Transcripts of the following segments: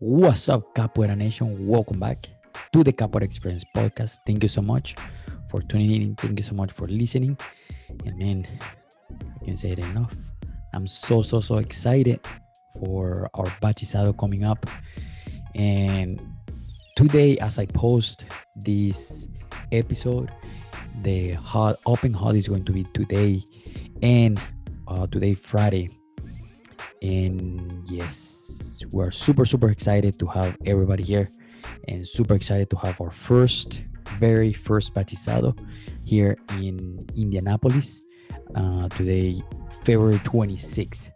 What's up, Capoeira Nation? Welcome back to the Capoeira Experience podcast. Thank you so much for tuning in. Thank you so much for listening. And man, I can say it enough. I'm so excited for our bachizado coming up. And today, as I post this episode, the open hot is going to be today and today, Friday. And yes, we're super excited to have everybody here and super excited to have our very first bachizado here in Indianapolis. Today, February 26th.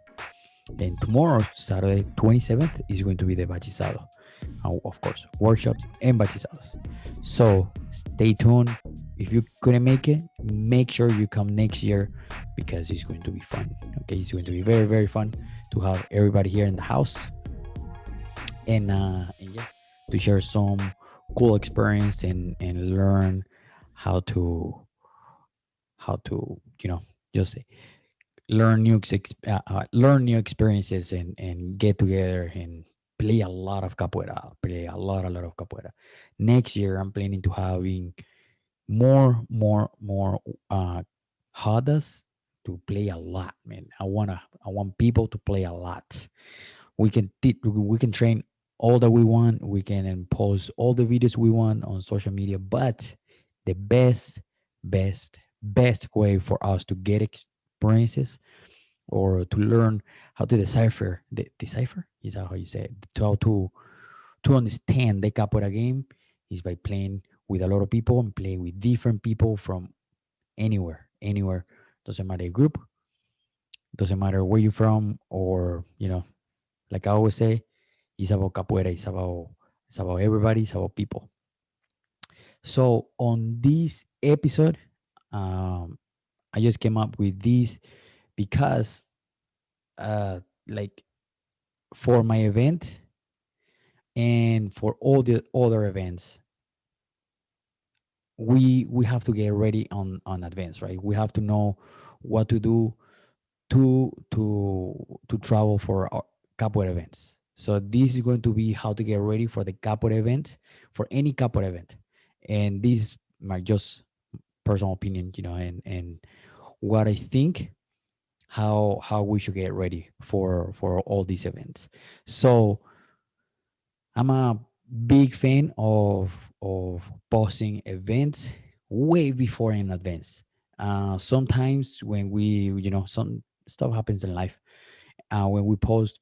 And tomorrow, Saturday 27th, is going to be the bachizado. Of course, workshops and bachizados. So stay tuned. If you couldn't make it, make sure you come next year because it's going to be fun. Okay, it's going to be very fun to have everybody here in the house and yeah, to share some cool experience and learn how to just learn new experiences and get together and play a lot of capoeira, play a lot of capoeira. Next year, I'm planning to having more hadas to play a lot, man. I want people to play a lot. We can train all that we want. We can post all the videos we want on social media, but the best way for us to get experiences or to learn how to decipher is that how you say it, to how to understand the capoeira game is by playing with a lot of people and playing with different people from anywhere. Doesn't matter the group, doesn't matter where you're from, or like I always say, it's about capoeira. It's about everybody. It's about people. So on this episode, um, I just came up with this because, like, for my event and for all the other events, we have to get ready on advance, right? We have to know what to do to travel for our capoeira events. So this is going to be how to get ready for the capoeira event, for any capoeira event. And this is my just personal opinion, and what I think, how we should get ready for all these events. So I'm a big fan of posting events way before in advance. Sometimes when some stuff happens in life, when we post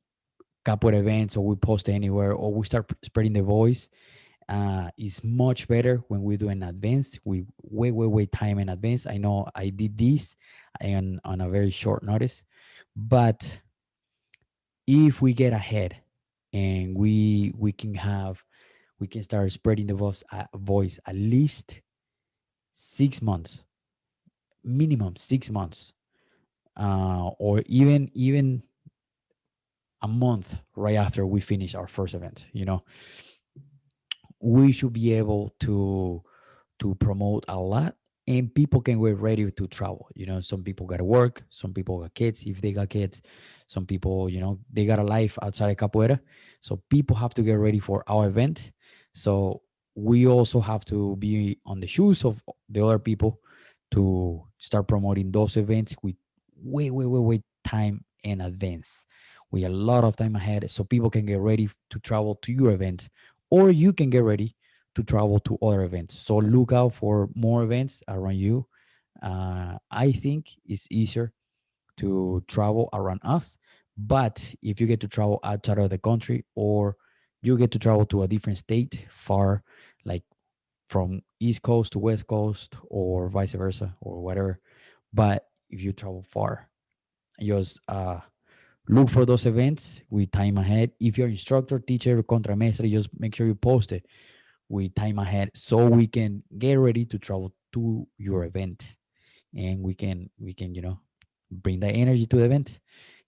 capoeira events or we post anywhere or we start spreading the voice, is much better when we do in advance. We way time in advance. I know I did this on a very short notice, but if we get ahead and we can start spreading the voice at least 6 months, minimum 6 months, or even a month right after we finish our first event. We should be able to promote a lot, and people can get ready to travel. Some people got to work, some people got kids if they got kids, some people they got a life outside of capoeira, so people have to get ready for our event. So we also have to be on the shoes of the other people to start promoting those events with way time in advance, with a lot of time ahead, so people can get ready to travel to your event, or you can get ready to travel to other events. So look out for more events around you. I think it's easier to travel around us, but if you get to travel outside of the country, or you get to travel to a different state far, like from East Coast to West Coast, or vice versa, or whatever. But if you travel far, just look for those events with time ahead. If you're instructor, teacher, contramestre, just make sure you post it with time ahead so we can get ready to travel to your event, and we can bring that energy to the event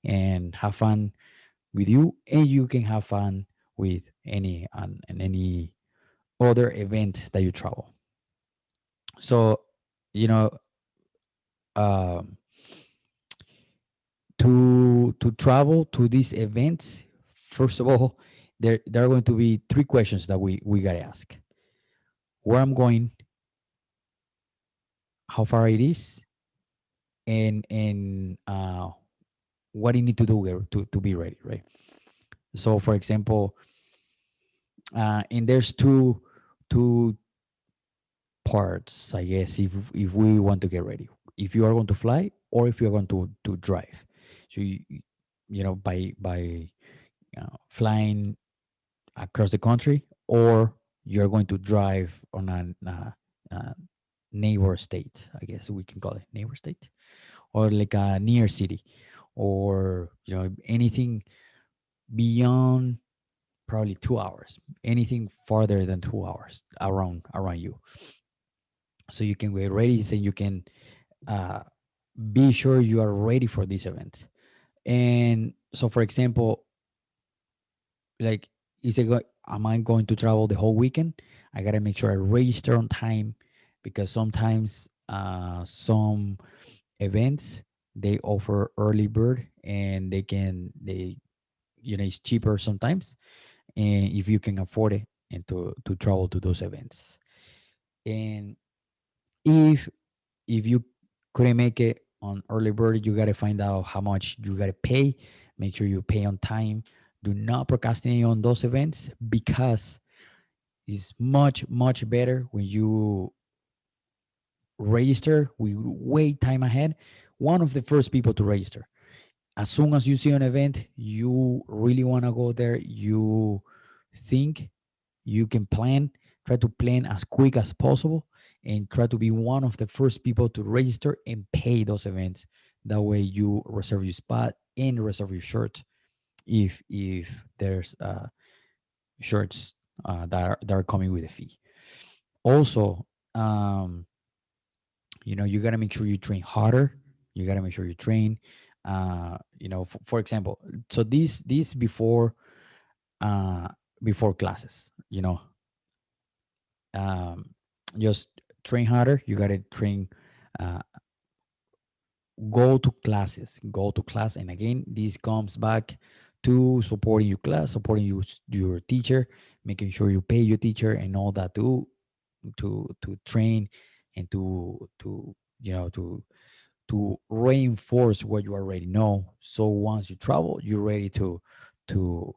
and have fun with you, and you can have fun with any other event that you travel. So you know um to travel to this event, first of all, there are going to be three questions that we gotta ask: where I'm going, how far it is, and what you need to do there to be ready, right? So, for example, and there's two parts, I guess, if we want to get ready. If you are going to fly or if you're going to drive. So by flying across the country, or you're going to drive on a neighbor state, I guess we can call it neighbor state, or like a near city, or anything beyond probably 2 hours, anything farther than 2 hours around you, so you can get ready, so you can uh, be sure you are ready for this event. And so, for example, like, am I going to travel the whole weekend? I gotta make sure I register on time, because sometimes some events, they offer early bird, and it's cheaper sometimes, and if you can afford it, and to travel to those events. And if you couldn't make it on early bird, you got to find out how much you got to pay. Make sure you pay on time. Do not procrastinate on those events, because it's much much better when you register with way time ahead. One of the first people to register. As soon as you see an event you really want to go there, you think you can plan, try to plan as quick as possible, and try to be one of the first people to register and pay those events. That way you reserve your spot and reserve your shirt, if there's shirts that are coming with a fee. Also, um, you got to make sure you train harder. You got to make sure you train, for example, so this uh before classes, um, just train harder. You gotta train, uh, go to class, and again, this comes back to supporting your class, supporting your teacher, making sure you pay your teacher and all that, to train, and to reinforce what you already know. So once you travel, you're ready to to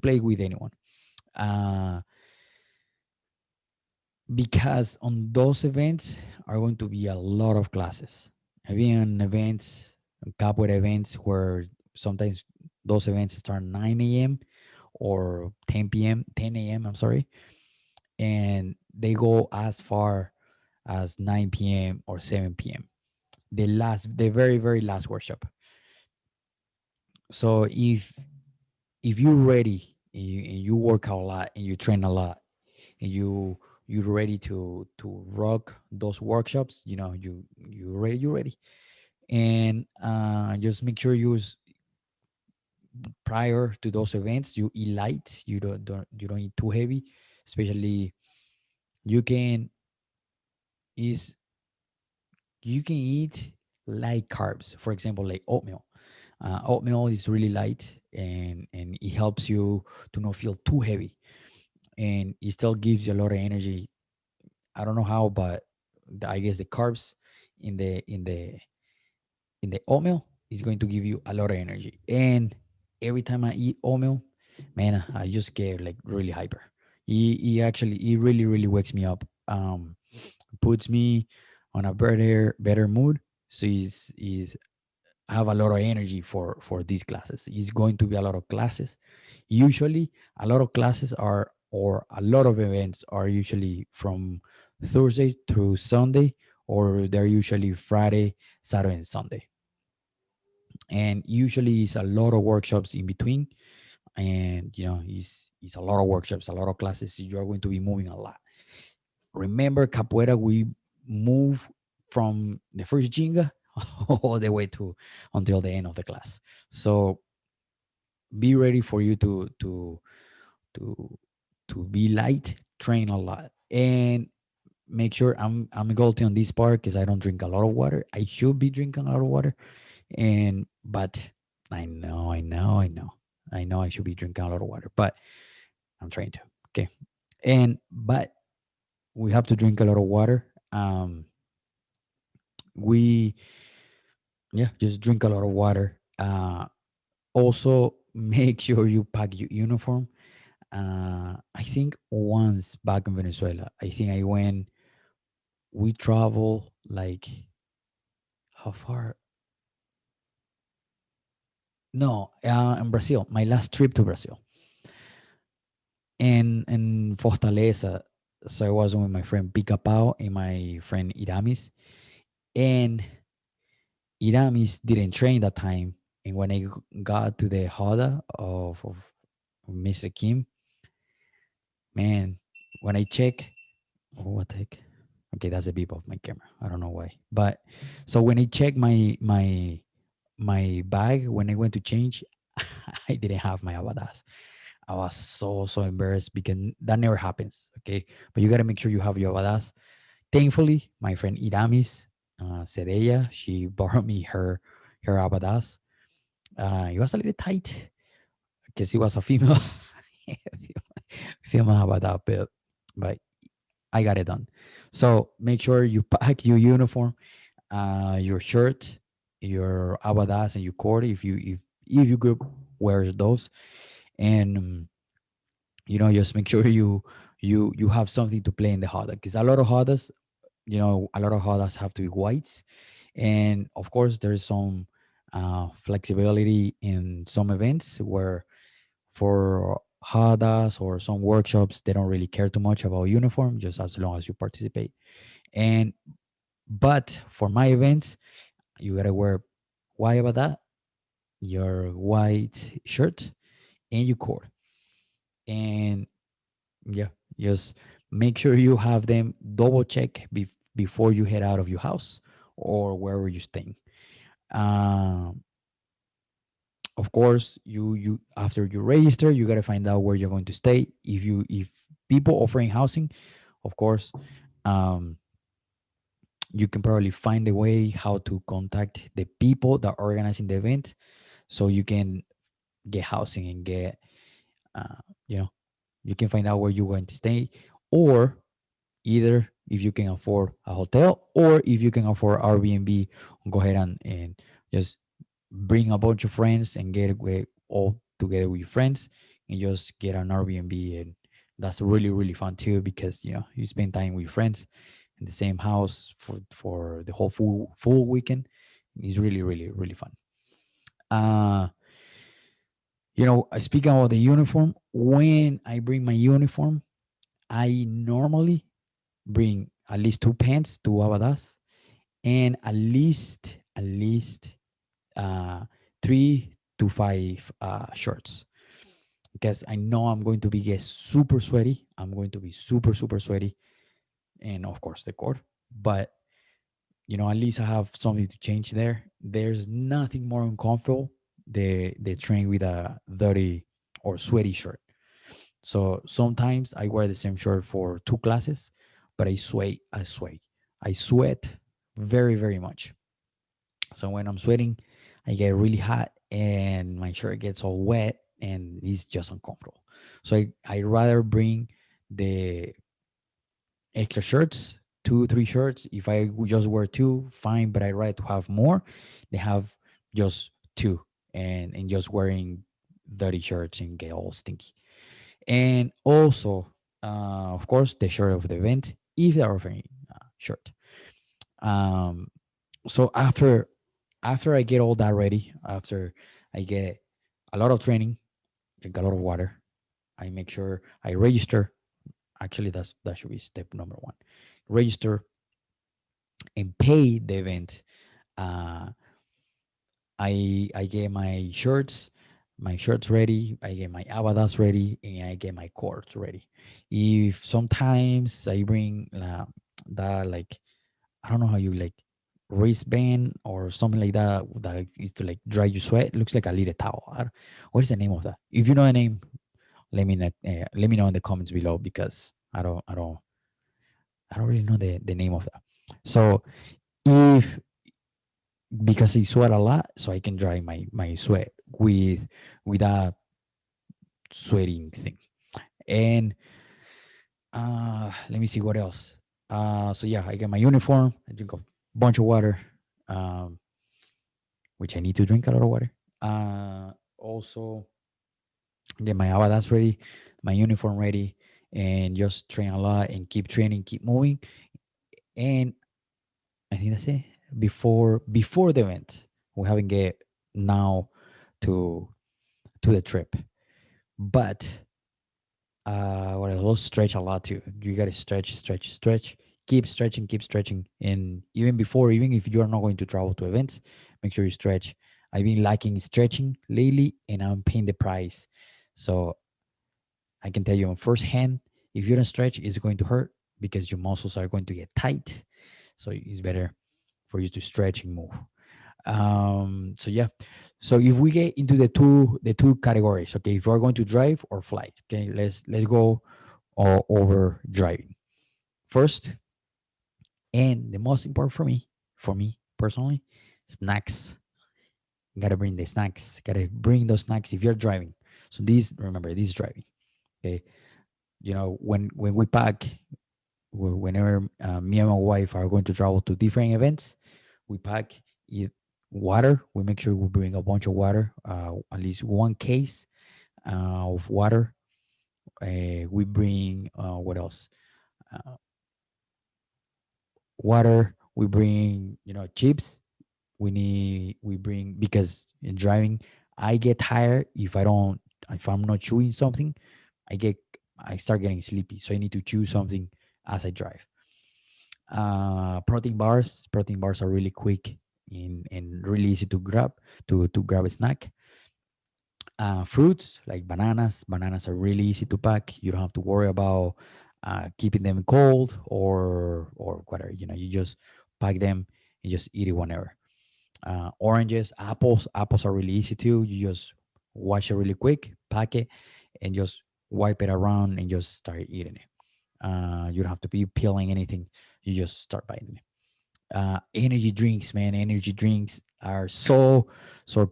play with anyone. Uh, because on those events are going to be a lot of classes. I've been on events, on Capoeira events, where sometimes those events start 9 a.m. or 10 p.m., 10 a.m., I'm sorry, and they go as far as 9 p.m. or 7 p.m. The very, very last workshop. So if you're ready, and you work a lot, and you train a lot, and you're ready to rock those workshops, you're ready. And just make sure prior to those events you eat light. You don't eat too heavy, especially you can is you can eat light carbs, for example, like oatmeal. Oatmeal is really light, and it helps you to not feel too heavy, and it still gives you a lot of energy. I don't know how, but I guess the carbs in the oatmeal is going to give you a lot of energy. And every time I eat oatmeal, man, I just get like really hyper. He really really wakes me up. Puts me on a better mood. So he's have a lot of energy for these classes. It's going to be a lot of classes. Usually, a lot of classes are or a lot of events are usually from Thursday through Sunday, or they're usually Friday, Saturday, and Sunday. And usually, it's a lot of workshops in between. And it's a lot of workshops, a lot of classes. So you're going to be moving a lot. Remember, capoeira, we move from the first jinga all the way to until the end of the class. So be ready for you to to be light, train a lot, and make sure I'm guilty on this part because I don't drink a lot of water. I should be drinking a lot of water, but I know. I know I should be drinking a lot of water, but I'm trying to. Okay. But we have to drink a lot of water. We, yeah, just drink a lot of water. Also, make sure you pack your uniform. I think once back in Venezuela, I think I went, we travel like, how far? No, in Brazil, my last trip to Brazil. And in Fortaleza, so I was with my friend Picapao and my friend Iramis. And Iramis didn't train that time. And when I got to the Hada of Mr. Kim, man, when I check, oh, what the heck? Okay, that's the beep of my camera. I don't know why. But so when I check my bag, when I went to change, I didn't have my abadas. I was so embarrassed because that never happens. Okay, but you gotta make sure you have your abadas. Thankfully, my friend Iramis Sedeya, she borrowed me her abadas. It was a little tight because it was a female female abada, but I got it done. So make sure you pack your uniform, your shirt, your abadas, and your cord if your group wears those, and just make sure you have something to play in the hada because a lot of hadas, a lot of hadas have to be whites, and of course there's some flexibility in some events where for hadas or some workshops they don't really care too much about uniform just as long as you participate. And but for my events, you gotta wear white about that, your white shirt and your cord. And yeah, just make sure you have them double check before you head out of your house or wherever you're staying. Um, of course, you after you register, you gotta find out where you're going to stay. If people offering housing, of course, um, you can probably find a way how to contact the people that are organizing the event so you can get housing and get uh, you know you can find out where you're going to stay, or either if you can afford a hotel or if you can afford Airbnb, go ahead and just bring a bunch of friends and get away all together with your friends and just get an Airbnb. And that's really really fun too because you spend time with friends in the same house for the whole full weekend. It's really really really fun. uh Speaking about the uniform, when I bring my uniform, I normally bring at least two pants, two abadas, and at least uh, 3 to 5 shirts, because I know I'm going to be get super sweaty. I'm going to be super super sweaty, and of course the cord. But at least I have something to change there. There's nothing more uncomfortable the train with a dirty or sweaty shirt. So sometimes I wear the same shirt for 2 classes, but I sweat very very much. So when I'm sweating, I get really hot and my shirt gets all wet and it's just uncomfortable. So I rather bring the extra shirts, 2 3 shirts. If I would just wear two, fine, but I rather to have more. They have just two, and just wearing dirty shirts and get all stinky. And also, of course, the shirt of the event if they're offering shirt. Um, so after I get all that ready, after I get a lot of training, drink a lot of water, I make sure I register. Actually, that should be step number one. Register and pay the event. Uh, I get my shirts ready. I get my abadas ready, and I get my cords ready. If sometimes I bring that, like, I don't know how you like, wristband or something like that is to like dry your sweat. It looks like a little towel. What is the name of that? If you know a name, let me know in the comments below because I don't really know the name of that. So if because I sweat a lot, so I can dry my sweat with that. sweating thing. And let me see what else. So yeah, I get my uniform. I drink a bunch of water, um, which I need to drink a lot of water. Also get my abadas ready, my uniform ready, and just train a lot and keep training, keep moving. And I think that's it. Before the event, we haven't get now to the trip, but what else? Also stretch a lot too. You gotta stretch, stretch, stretch. Keep stretching. And even before, even if you are not going to travel to events, make sure you stretch. I've been liking stretching lately, and I'm paying the price. So I can tell you on first hand, if you don't stretch, it's going to hurt because your muscles are going to get tight. So it's better for you to stretch and move. So yeah. So if we get into the two categories, okay, if you are going to drive or flight, okay, let's go over driving first. And the most important for me personally, snacks. You gotta bring the snacks. Gotta bring those snacks if you're driving. So these, remember, this is driving. Okay, when we pack, whenever me and my wife are going to travel to different events, we pack it, water. We make sure we bring a bunch of water, at least one case of water. We bring what else? Uh, Water. We bring chips. We bring, because in driving, I get tired if I'm not chewing something. I get I start getting sleepy, so I need to chew something as I drive. Protein bars are really quick and really easy to grab, to grab a snack. Fruits like bananas are really easy to pack. You don't have to worry about keeping them cold or whatever. You just pack them and just eat it whenever. Oranges, apples are really easy too. You just wash it really quick, pack it, and just wipe it around and just start eating it. You don't have to be peeling anything. You just start biting it. Energy drinks, man. Energy drinks are so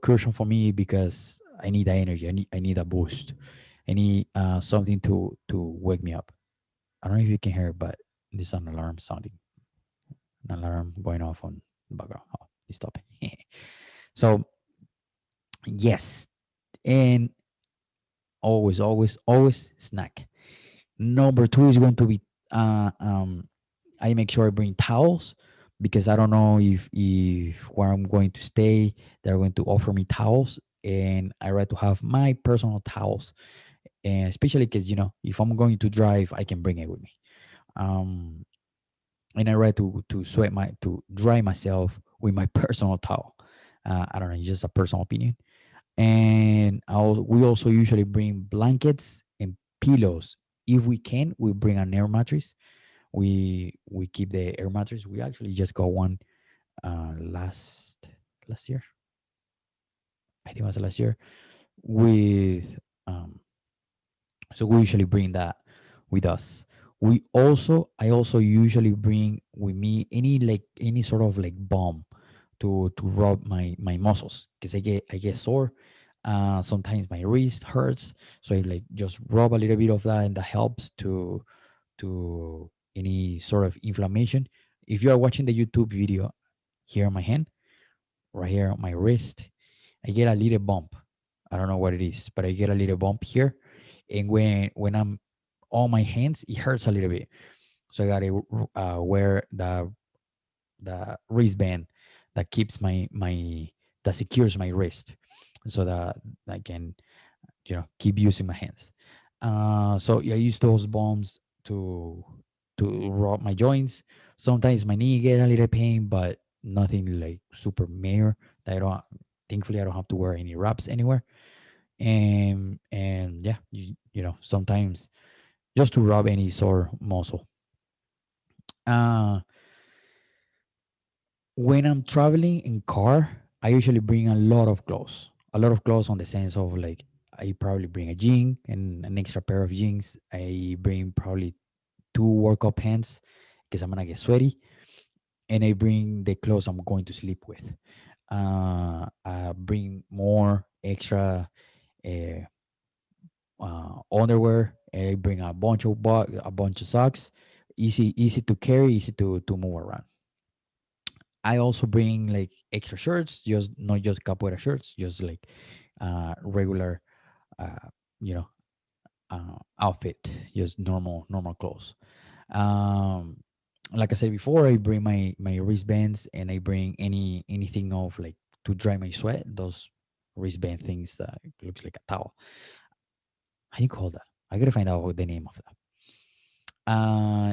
crucial for me because I need that energy. I need a boost. I need something to wake me up. I don't know if you can hear, but there's an alarm sounding, an alarm going off on the background. Oh, stop it. So yes, and always snack. Number two is going to be uh, um, I make sure I bring towels because I don't know if where I'm going to stay they're going to offer me towels, and I like to have my personal towels, and especially because if I'm going to drive, I can bring it with me. Um, and I like to dry myself with my personal towel. I don't know, it's just a personal opinion. And we also usually bring blankets and pillows. If we can, we bring an air mattress. We keep the air mattress. We actually just got one last year. I think it was last year. With um, so we usually bring that with us. I also usually bring with me any sort of like balm to rub my muscles because I get sore. Sometimes my wrist hurts, so I like just rub a little bit of that, and that helps to any sort of inflammation. If you are watching the YouTube video here on my hand, right here on my wrist, I get a little bump. I don't know what it is, but I get a little bump here, and when I'm on my hands, it hurts a little bit. So I gotta wear the wristband that keeps my that secures my wrist, so that I can keep using my hands. So yeah, I use those bombs to rub my joints. Sometimes my knee get a little pain, but nothing like super major. That I don't. Thankfully, I don't have to wear any wraps anywhere. And yeah, sometimes just to rub any sore muscle. Uh, when I'm traveling in car, I usually bring a lot of clothes. A lot of clothes on the sense of like I probably bring a jean and an extra pair of jeans. I bring probably two workout pants because I'm gonna get sweaty, and I bring the clothes I'm going to sleep with. I bring more extra uh, underwear. I bring a bunch of a bunch of socks. Easy to carry, easy to move around. I also bring like extra shirts, just not just capoeira shirts, just like regular, uh, you know, outfit, just normal clothes. Um, like I said before, I bring my wristbands, and I bring anything of like to dry my sweat. Those wristband things that looks like a towel. How do you call that? I gotta find out what the name of that.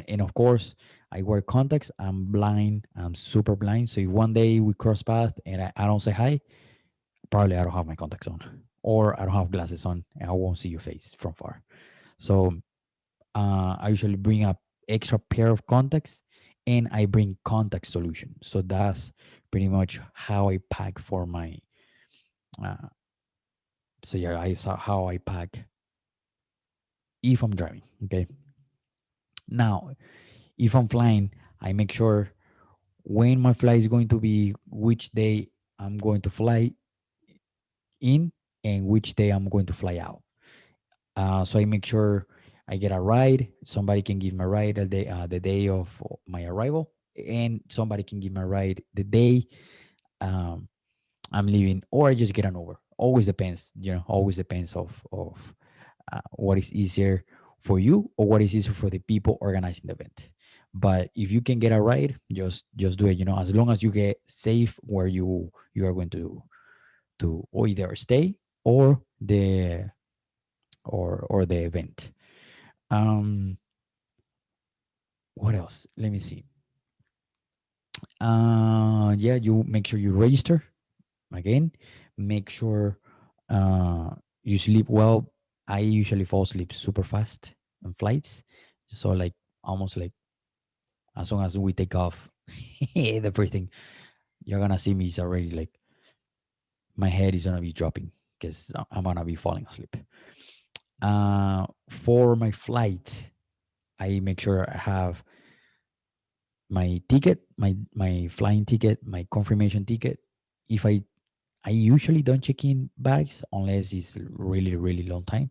And of course, I wear contacts. I'm blind. I'm super blind. So if one day we cross path and I don't say hi, probably I don't have my contacts on, or I don't have glasses on, and I won't see your face from far. So I usually bring a extra pair of contacts, and I bring contact solution. So that's pretty much how I pack for my. Uh, so yeah, I saw how I pack if I'm driving. Okay. Now, if I'm flying, I make sure when my flight is going to be, which day I'm going to fly in, and which day I'm going to fly out. So I make sure I get a ride. Somebody can give me a ride the day of my arrival, and somebody can give me a ride the day um, I'm leaving, or I just get an Uber. Always depends, always depends of what is easier for you, or what is easier for the people organizing the event. But if you can get a ride, just do it. As long as you get safe where you are going to or either stay or the event. Um, what else? Let me see. Yeah, you make sure you register again. Make sure you sleep well. I usually fall asleep super fast on flights, so like almost like as soon as we take off, the first thing you're gonna see me is already like my head is gonna be dropping because I'm gonna be falling asleep. For my flight, I make sure I have my ticket, my flying ticket, my confirmation ticket. If I usually don't check in bags unless it's really long time.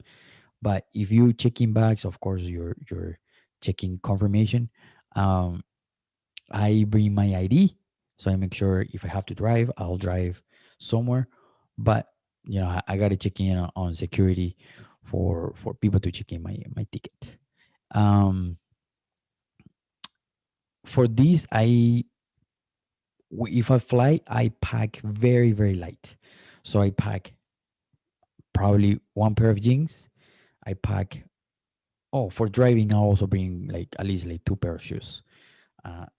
But if you check in bags, of course you're checking confirmation. Um, I bring my ID, so I make sure if I have to drive, I'll drive somewhere. But I gotta check in on security for people to check in my ticket. Um, for this, if I fly, I pack very light. So I pack probably one pair of jeans. I pack. Oh, for driving, I also bring like at least like two pair of shoes,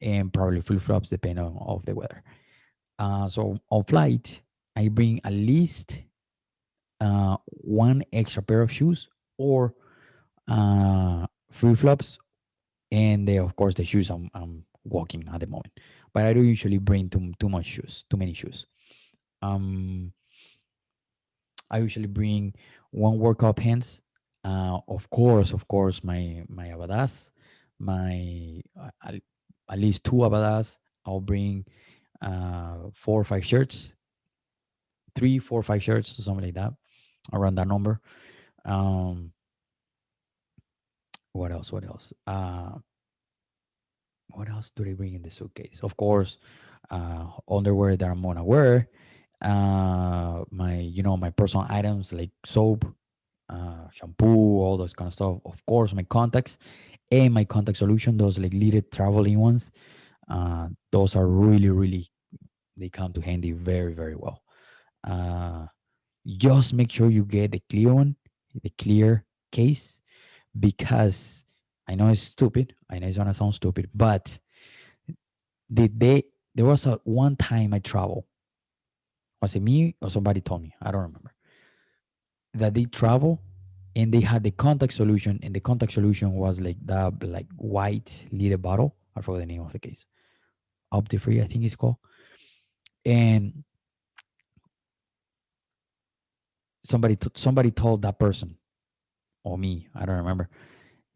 and probably flip flops depending on of the weather. So on flight, I bring at least one extra pair of shoes, or flip flops, and of course the shoes I'm walking at the moment. But I don't usually bring too much shoes, too many shoes. Um, I usually bring one workout pants. Of course, my abadas, my at least two abadas. I'll bring 4 or 5 shirts, 3, 4, 5 shirts, something like that, around that number. Um, what else? What else do they bring in the suitcase? Of course, underwear that I'm gonna wear. My personal items like soap, shampoo, all those kind of stuff. Of course, my contacts and my contact solution, those like little traveling ones. Those are really they come to handy very well. Uh, just make sure you get the clear one, the clear case, because I know it's stupid. I know it's gonna sound stupid, but the day there was a one time I travel. Was it me or somebody told me? I don't remember that they travel and they had the contact solution, and the contact solution was like that, like white little bottle. I forgot the name of the case. Optifree, I think it's called. And somebody told that person or me, I don't remember.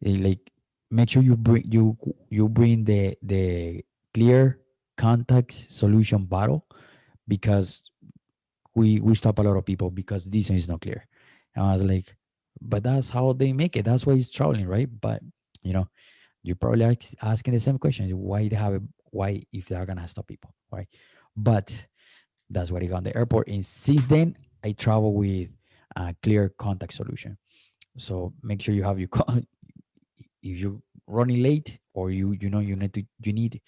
They like make sure you bring the clear contact solution bottle, because we stop a lot of people because this one is not clear. And I was like, but that's how they make it. That's why it's traveling, right? But you know, you probably are asking the same question: why they have it? Why if they are gonna stop people, right? But that's what I got on the airport. And since then, I travel with a clear contact solution. So make sure you have your if you're running late or you need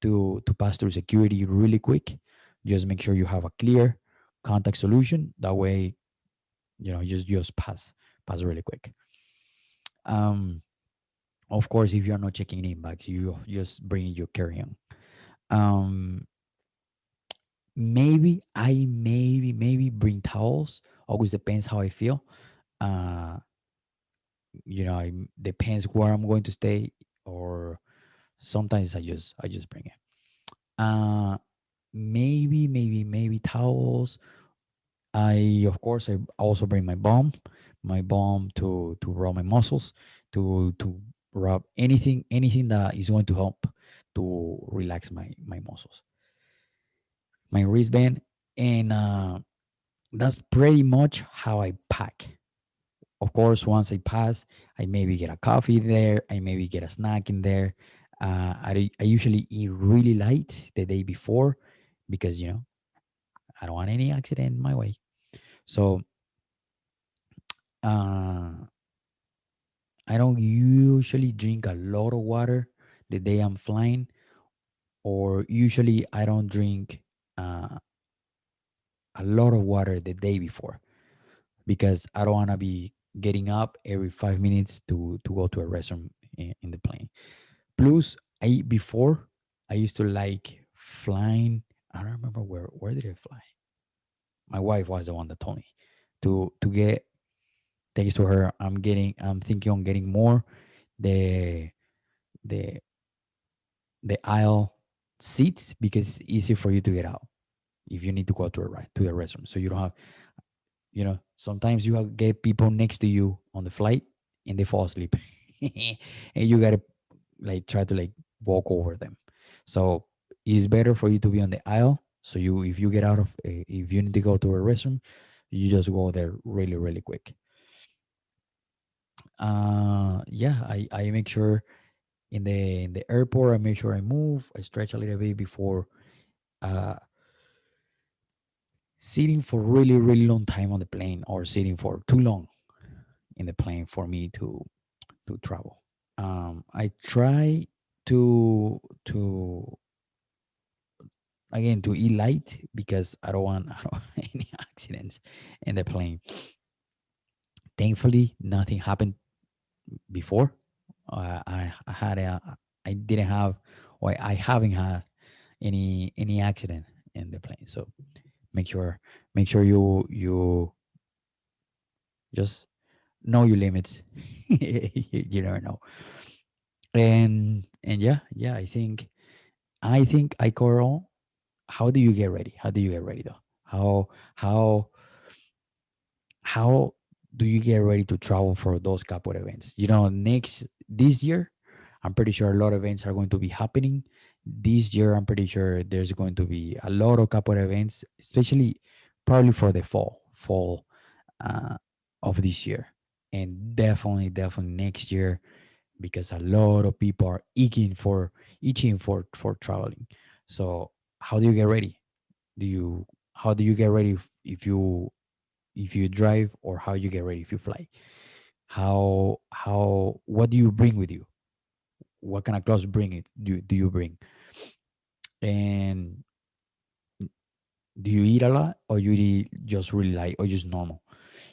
to pass through security really quick, just make sure you have a clear contact solution. That way, just pass really quick. Um, of course, if you're not checking in bags, you just bring your carry-on. Um, maybe bring towels. Always depends how I feel. Uh, it depends where I'm going to stay, or sometimes I just bring it. Uh, maybe towels. I of course I also bring my balm to rub my muscles, to rub anything that is going to help to relax my muscles, my wristband, and that's pretty much how I pack. Of course, once I pass, I maybe get a coffee there, I maybe get a snack in there. I usually eat really light the day before because I don't want any accident in my way. So uh, I don't usually drink a lot of water the day I'm flying, or usually I don't drink uh, a lot of water the day before because I don't want to be getting up every 5 minutes to go to a restroom in the plane. Plus, before I used to like flying. I don't remember where did I fly. My wife was the one that told me to get. Thanks to her, I'm thinking on getting more the the the aisle seats because it's easy for you to get out if you need to go to the restroom. So you don't have, sometimes you get people next to you on the flight and they fall asleep, and you gotta like try to like walk over them. So it's better for you to be on the aisle. So if you get out of, if you need to go to a restroom, you just go there really really quick. Yeah, I make sure in the airport, I make sure I move, I stretch a little bit before uh sitting for really really long time on the plane, or sitting for too long in the plane for me to travel. I try to again to eat light because I don't want any accidents in the plane. Thankfully, nothing happened before. I didn't have, or I haven't had any accident in the plane. So make sure make sure you just know your limits. You never know. And yeah, I think I cover all. How do you get ready? How do you get ready though? How how do you get ready to travel for those couple events? Next this year, I'm pretty sure a lot of events are going to be happening. This year, I'm pretty sure there's going to be a lot of couple events, especially probably for the fall uh, of this year, and definitely next year, because a lot of people are itching for traveling. So how do you get ready? Do you How do you get ready if you drive, or how you get ready if you fly? What do you bring with you? What kind of clothes do you bring? And do you eat a lot, or you eat just really light, or just normal?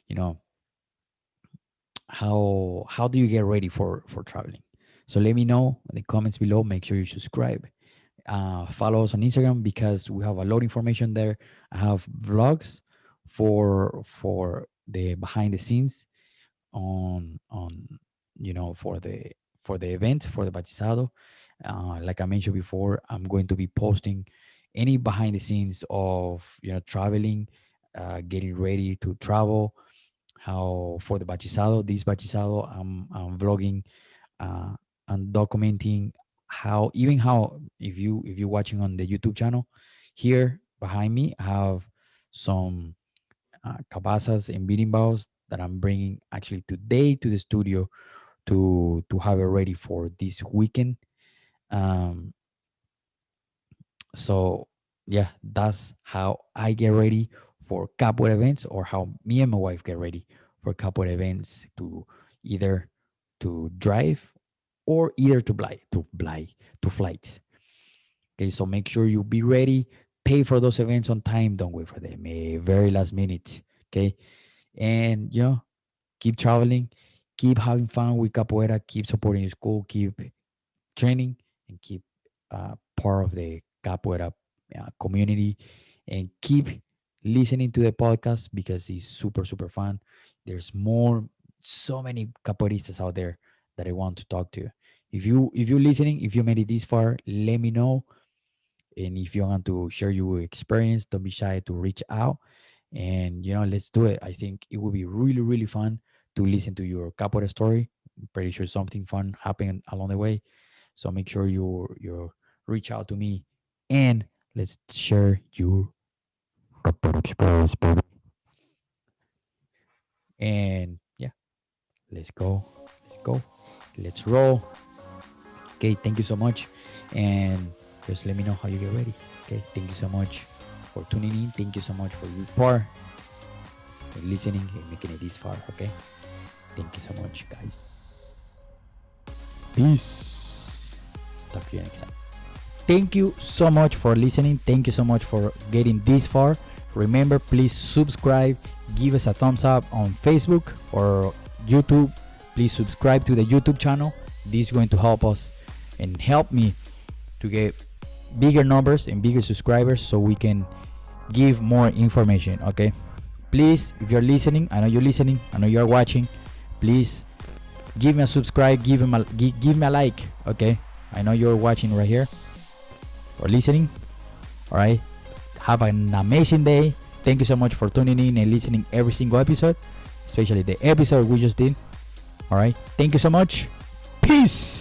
You know, how do you get ready for traveling? So let me know in the comments below. Make sure you subscribe. Follow us on Instagram because we have a lot of information there. I have vlogs for the behind the scenes on for the event, for the bachizado. Like I mentioned before, I'm going to be posting any behind the scenes of traveling, getting ready to travel. How for the bachizado, this bachizado, I'm vlogging uh, and documenting how if you're watching on the YouTube channel, here behind me I have some cabazas and beating bows that I'm bringing actually today to the studio to have it ready for this weekend. Um, so yeah, that's how I get ready for capoeira events, or how me and my wife get ready for capoeira events, to either to drive or either to flight. Okay, so make sure you be ready, pay for those events on time, don't wait for them very last minute. Okay, and keep traveling, keep having fun with capoeira, keep supporting your school, keep training, and keep part of the capoeira community, and keep listening to the podcast because it's super super fun. There's so many capoeiristas out there that I want to talk to. If you're listening, if you made it this far, let me know. And if you want to share your experience, don't be shy to reach out, and let's do it. I think it will be really really fun to listen to your capoeira story. I'm pretty sure something fun happened along the way. So make sure you reach out to me, and let's share your capoeira experience, baby. And yeah, let's go, let's go, let's roll. Okay, thank you so much, and just let me know how you get ready. Okay, thank you so much for tuning in. Thank you so much for your part and listening and making it this far. Okay, thank you so much, guys. Peace. Talk to you next time. Thank you so much for listening. Thank you so much for getting this far. Remember, please subscribe, give us a thumbs up on Facebook or YouTube. Please subscribe to the YouTube channel. This is going to help us and help me to get bigger numbers and bigger subscribers, so we can give more information. Okay, please, if you're listening, I know you're listening, I know you're watching, please give me a subscribe, give me a like. Okay, I know you're watching right here or listening. All right, have an amazing day. Thank you so much for tuning in and listening every single episode, especially the episode we just did. All right, thank you so much. Peace.